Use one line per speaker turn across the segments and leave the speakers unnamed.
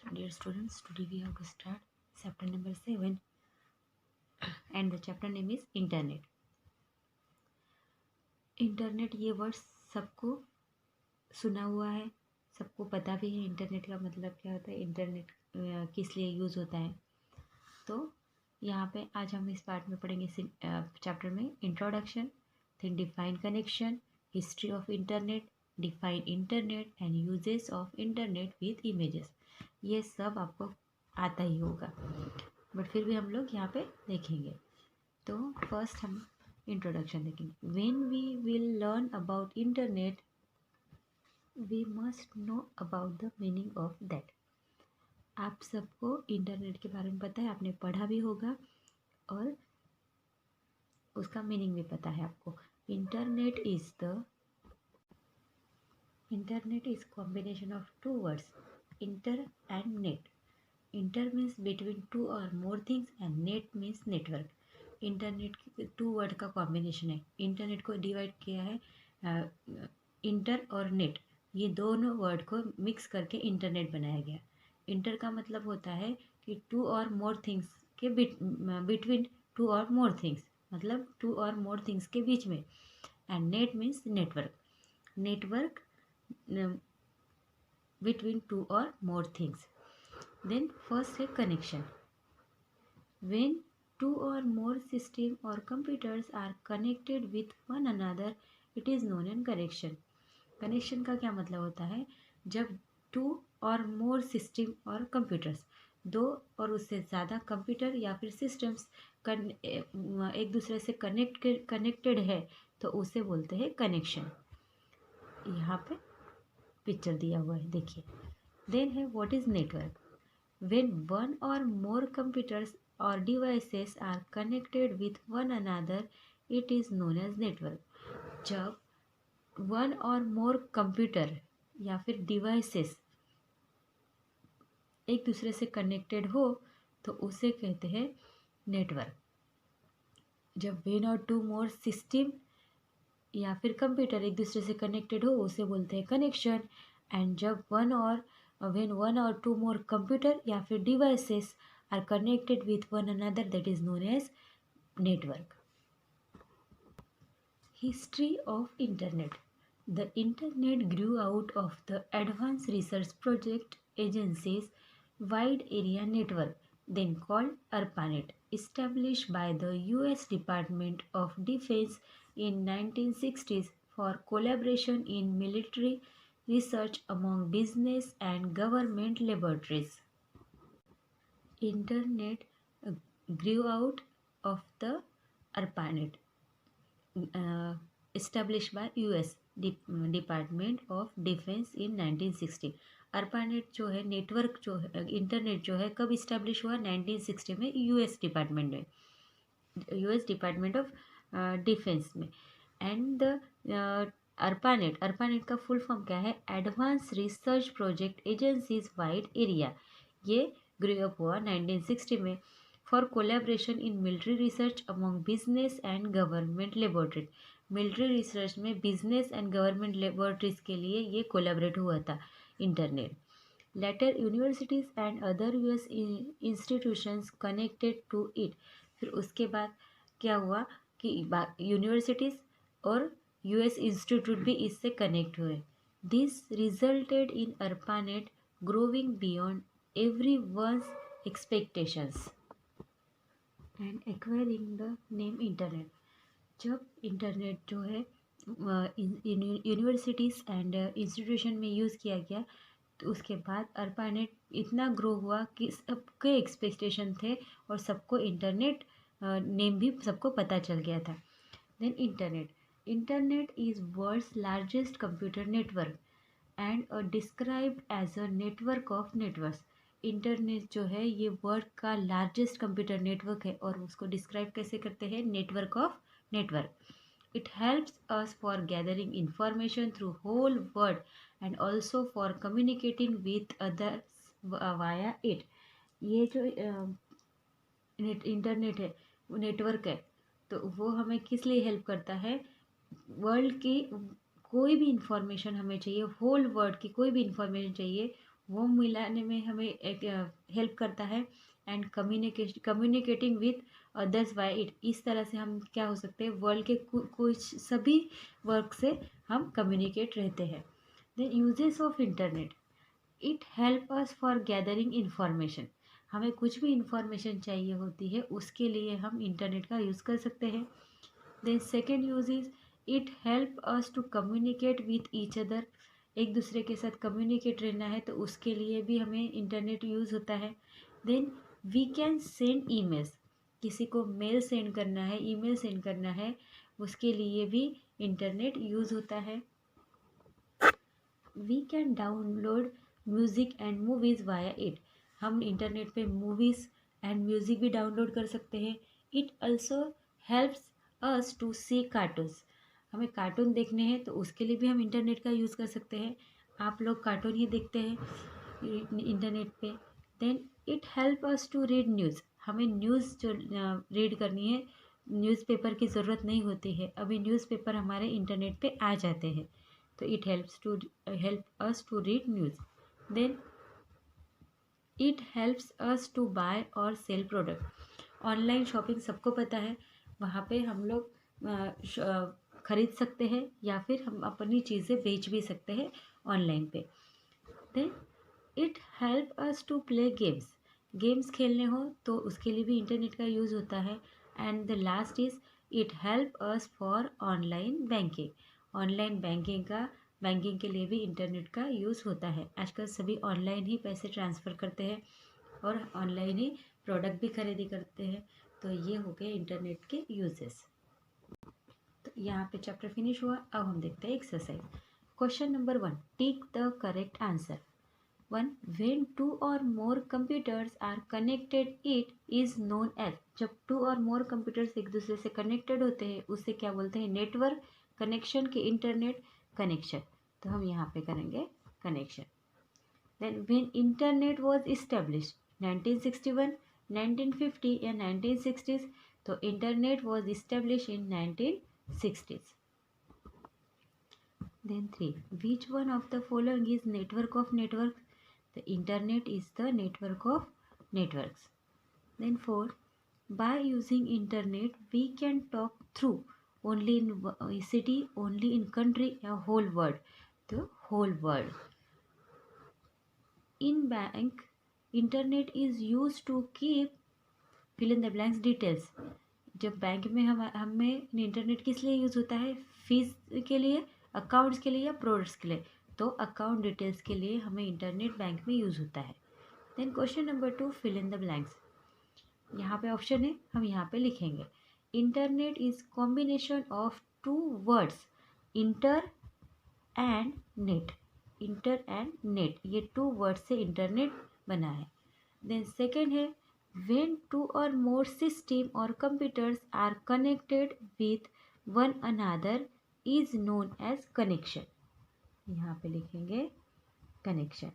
Dear students, today we have to start chapter number 7 and the chapter name is Internet. Internet ये word सबको सुना हुआ है, सबको पता भी है इंटरनेट का मतलब क्या होता है, इंटरनेट किस लिए यूज़ होता है। तो यहाँ पे आज हम इस पार्ट में पढ़ेंगे चैप्टर में introduction, then define connection, history of internet, define internet and uses of internet with images. ये सब आपको आता ही होगा, बट फिर भी हम लोग यहाँ पे देखेंगे। तो फर्स्ट हम इंट्रोडक्शन देखेंगे। When we will learn about internet we must know about the meaning of that. आप सबको इंटरनेट के बारे में पता है, आपने पढ़ा भी होगा और उसका मीनिंग भी पता है आपको। Internet is combination of two words, inter and net. Inter means between two और more things and net means network. Internet two word का कॉम्बिनेशन है। इंटरनेट को डिवाइड किया है इंटर और नेट, ये दोनों वर्ड को मिक्स करके इंटरनेट बनाया गया। इंटर का मतलब होता है कि टू और मोर थिंग्स के बिटवीन टू और मोर थिंग्स, मतलब टू और मोर थिंग्स के बीच में। And net means network between two और मोर थिंग्स। देन फर्स्ट है connection. When two or more system or computers are connected with one another it is known as connection। Connection का क्या मतलब होता है? जब टू और मोर सिस्टम और कंप्यूटर्स, दो और उससे ज़्यादा कंप्यूटर या फिर सिस्टम्स एक दूसरे से कनेक्टेड है तो उसे बोलते हैं कनेक्शन। यहाँ पे पिक्चर दिया हुआ है, देखिए। देन है what is network. When one or more computers or devices are connected with one another, it is known as network। जब one or more computer या फिर devices एक दूसरे से कनेक्टेड हो तो उसे कहते हैं नेटवर्क। जब when or two more system या फिर कंप्यूटर एक दूसरे से कनेक्टेड हो उसे बोलते हैं कनेक्शन। एंड जब when one or two more computer या फिर devices are connected with one another that is known as network। History of internet। The internet grew out of the advanced research project agencies wide area network, then called ARPANET, established by the US Department of Defense in 1960s for collaboration in military research among business and government laboratories। Internet grew out of the ARPANET, established by US Department of Defense in 1960। ARPANET जो है network, जो है internet जो है, कब establish हुआ? 1960 में US department में, US डिपार्टमेंट ऑफ डिफेंस में। एंड द ARPANET का फुल फॉर्म क्या है? Advance research project agencies wide area. ये ग्रो अप हुआ 1960 में for collaboration in military research among business and government laboratories. Military research में business and government laboratories के लिए ये कोलेबरेट हुआ था internet. Later universities and other US institutions connected to it. फिर उसके बाद क्या हुआ कि यूनिवर्सिटीज़ और US इंस्टीट्यूट भी इससे कनेक्ट हुए। This resulted in ARPANET growing beyond every one's expectations and acquiring the name internet. जब इंटरनेट जो है यूनिवर्सिटीज़ एंड इंस्टीट्यूशन में यूज़ किया गया तो उसके बाद ARPANET इतना ग्रो हुआ कि सबके एक्सपेक्टेशन थे और सबको इंटरनेट नेम भी सबको पता चल गया था। Then internet is world's largest computer network and described as a network of networks. Internet जो है ये वर्ल्ड का लार्जेस्ट कंप्यूटर नेटवर्क है और उसको डिस्क्राइब कैसे करते हैं? Network of network. It helps us for gathering information through whole world and also for communicating with others via it। ये जो इंटरनेट है, नेटवर्क है, तो वो हमें किस लिए हेल्प करता है? वर्ल्ड की कोई भी इंफॉर्मेशन हमें चाहिए, होल वर्ल्ड की कोई भी इंफॉर्मेशन चाहिए, वो मिलाने में हमें एक हेल्प करता है। And communicating with others by it, इस तरह से हम क्या हो सकते हैं, वर्ल्ड के कुछ सभी वर्क से हम कम्युनिकेट रहते हैं। Then uses of internet, it help us for gathering information, हमें कुछ भी इंफॉर्मेशन चाहिए होती है उसके लिए हम इंटरनेट का यूज़ कर सकते हैं। Then second use is it help us to communicate with each other, एक दूसरे के साथ कम्युनिकेट रहना है तो उसके लिए भी हमें इंटरनेट यूज़ होता है। Then we can send emails, किसी को मेल सेंड करना है, ईमेल सेंड करना है, उसके लिए भी इंटरनेट यूज़ होता है। We can download music and movies via it, हम इंटरनेट पे मूवीज़ एंड म्यूज़िक भी डाउनलोड कर सकते हैं। It also helps us to see cartoons, हमें कार्टून देखने हैं तो उसके लिए भी हम इंटरनेट का यूज़ कर सकते हैं। आप लोग कार्टून ही देखते हैं इंटरनेट पे। Then it help us to read news, हमें न्यूज़ जो रीड करनी है, न्यूज़पेपर की ज़रूरत नहीं होती है, अभी न्यूज़पेपर हमारे इंटरनेट पे आ जाते हैं, तो it help us to read news. Then it helps us to buy और सेल प्रोडक्ट, ऑनलाइन शॉपिंग सबको पता है, वहाँ पे हम लोग खरीद सकते हैं या फिर हम अपनी चीज़ें बेच भी सकते हैं ऑनलाइन पे। Then it help us to play games, games खेलने हो तो उसके लिए भी इंटरनेट का यूज़ होता है। And the last is it help us for online banking, online banking के लिए भी इंटरनेट का यूज़ होता है। आजकल सभी ऑनलाइन ही पैसे ट्रांसफ़र करते हैं और ऑनलाइन ही प्रोडक्ट भी खरीदी करते हैं। तो ये हो गए इंटरनेट के यूजेस। तो यहाँ पे चैप्टर फिनिश हुआ। अब हम देखते हैं exercise. Question number 1, tick the correct answer. 1, when two or more computers are connected it is known as, जब टू और मोर कंप्यूटर्स एक दूसरे से कनेक्टेड होते हैं उसे क्या बोलते हैं, नेटवर्क कनेक्शन के इंटरनेट कनेक्शन, तो हम यहाँ पे करेंगे connection. Then when internet was established, 1961, 1950 या 1960s, तो internet was establish in 1960s। Then 3, which one of the following is network of networks? The internet is the network of networks. Then 4, by using internet we can talk through only in city, only in country, a whole world, the whole world. In bank, internet is used to keep fill in the blanks details. जब bank में हमें internet किस लिए use होता है, fees के लिए, accounts के लिए या प्रोडक्ट्स के लिए, तो अकाउंट डिटेल्स के लिए हमें इंटरनेट बैंक में यूज़ होता है। Then question number 2, fill in the blanks, यहाँ पे ऑप्शन है, हम यहाँ पे लिखेंगे internet is combination of two words, inter and net, inter and net, ये टू वर्ड से इंटरनेट बना है। देन सेकेंड है when two or more system or computers are connected with one another is known as connection, यहाँ पे लिखेंगे connection.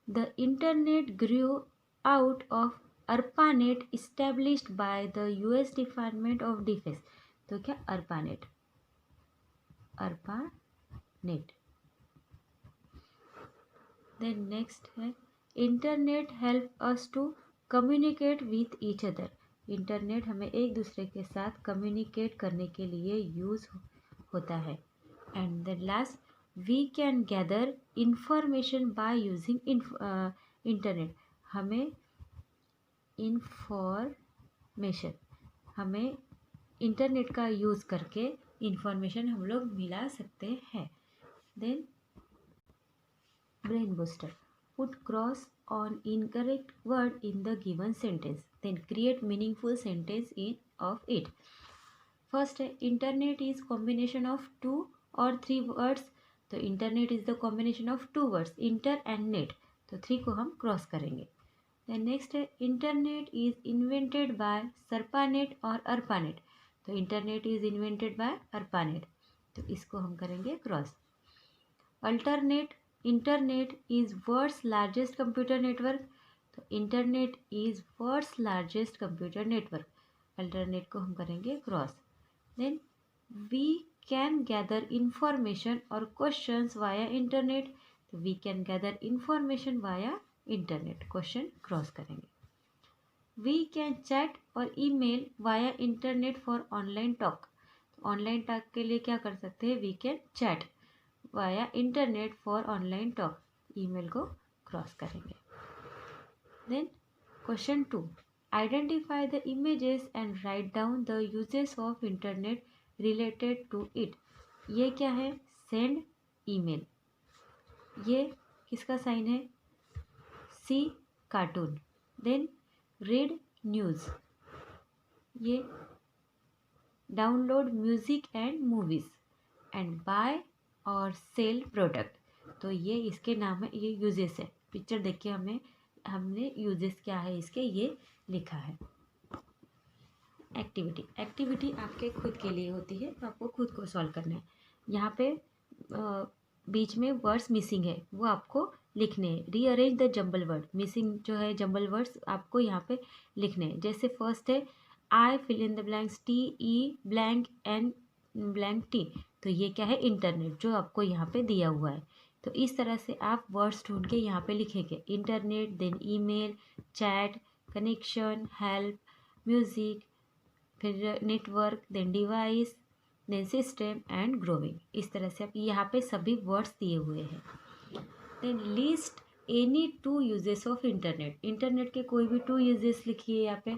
The internet grew out of ARPANET established by the US Department of Defense, तो क्या ARPANET, ARPANET. Then next है internet help us to communicate with each other, internet हमें एक दूसरे के साथ कम्युनिकेट करने के लिए यूज़ होता है। And the last, we can gather information by using internet, हमें इंफॉर्मेशन, हमें इंटरनेट का यूज़ करके इंफॉर्मेशन हम लोग मिला सकते हैं। Then brain booster, put cross on incorrect word in the given sentence, then create meaningful sentence of it. First है internet is combination of two or three words, तो internet is the combination of two words, inter and net, तो 3 को हम cross करेंगे। then next है internet is invented by SARPANET और ARPANET, तो internet is invented by ARPANET, तो इसको हम करेंगे cross. alternate, internet is world's largest computer network, तो internet is world's largest computer network, alternate को हम करेंगे cross. Then we can gather information और क्वेश्चंस वाया इंटरनेट, तो we can gather information via internet, question cross करेंगे। We can chat और email via internet for online talk, online talk के लिए क्या कर सकते हैं, we can chat via internet for online talk, email को क्रॉस करेंगे। Then question 2, identify the images and write down the uses of internet related to it. ये क्या है, सेंड ईमेल, ये किसका साइन है, see cartoon. Then read news, ये download music and movies, and buy और सेल प्रोडक्ट, तो ये इसके नाम है, ये यूजेस है। पिक्चर देख के हमने यूजेस क्या है इसके ये लिखा है। एक्टिविटी आपके खुद के लिए होती है, तो आपको खुद को सॉल्व करना है। यहाँ पे बीच में वर्ड्स मिसिंग है, वो आपको लिखने हैं। Rearrange the jumble word, missing जो है जंबल वर्ड्स आपको यहाँ पे लिखने हैं। जैसे फर्स्ट है I fill in the blanks, T E blank N blank T, तो ये क्या है, इंटरनेट, जो आपको यहाँ पे दिया हुआ है। तो इस तरह से आप वर्ड्स ढूंढ के यहाँ पे लिखेंगे, internet, then email, chat, connection, help, music, फिर network, then device, then system and growing. इस तरह से आप यहाँ पे सभी वर्ड्स दिए हुए हैं। Then list any 2 uses of internet, internet के कोई भी 2 यूजेस लिखिए यहाँ पे,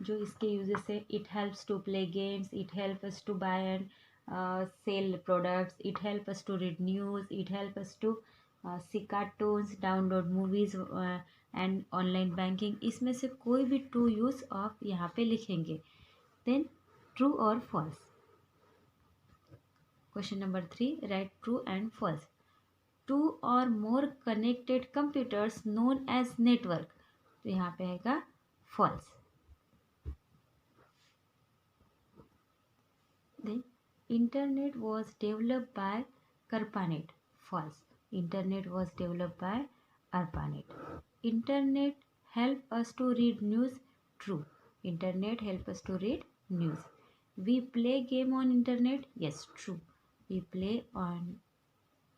जो इसके यूजेस है। It helps to play games, it help us to buy and sell products, it help us to read news, it help us to see cartoons, download movies and online banking. इसमें से कोई भी 2 use आप यहाँ पे लिखेंगे। Then true और false. Question number 3, right true and false. 2 or more connected computers known as network, तो यहाँ पे आएगा false. Then internet was developed by ARPANET, false. Internet was developed by ARPANET. Internet help us to read news, true. Internet help us to read news. We play game on internet, yes true, we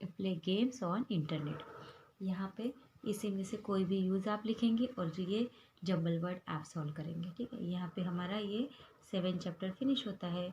play games on internet. यहाँ पे इसी में से कोई भी use आप लिखेंगे और ये जंबल वर्ड आप सॉल्व करेंगे, ठीक है। यहाँ पे हमारा ये 7 चैप्टर फिनिश होता है।